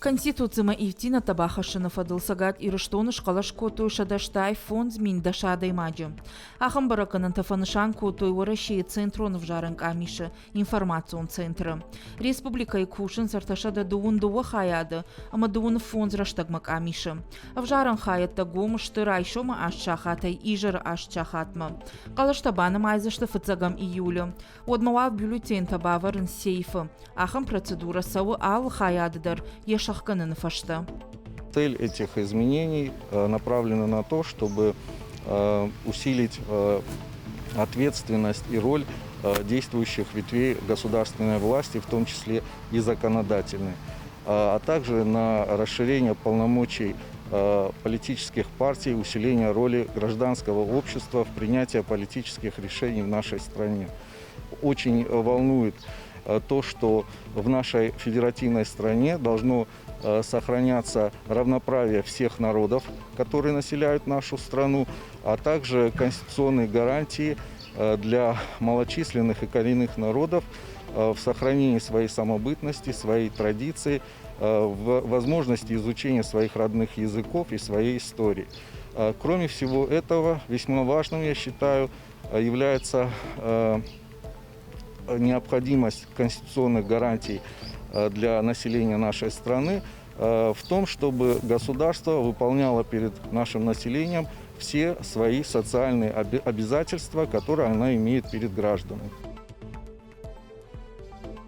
Конституцияма ивтина табахашына фадылсагат ирыштоныш калаш котуй шадаштай фонд змин дашадай маджи. Ахам бараканан тафанышан котуй России центрон в жаранг амиша информацион центры. Республика Якушин сарташада дуун дуа хаяды, ама дуун фонд раштагмак амиша. В жаранг хаят тагом штыра шома аш чахатай ижар аш чахатма. Калаш табана майзашта фацагам июля. Одмава бюллетень табаварын сейфа. Ахам процедура сау ал хаядыдар Цель этих изменений направлена на то, чтобы усилить ответственность и роль действующих ветвей государственной власти, в том числе и законодательной, а также на расширение полномочий политических партий, усиление роли гражданского общества в принятии политических решений в нашей стране. Очень волнует то, что в нашей федеративной стране должно сохраняться равноправие всех народов, которые населяют нашу страну, а также конституционные гарантии для малочисленных и коренных народов в сохранении своей самобытности, своей традиции, в возможности изучения своих родных языков и своей истории. Кроме всего этого, весьма важным, я считаю, является необходимость конституционных гарантий для населения нашей страны в том, чтобы государство выполняло перед нашим населением все свои социальные обязательства, которые оно имеет перед гражданами.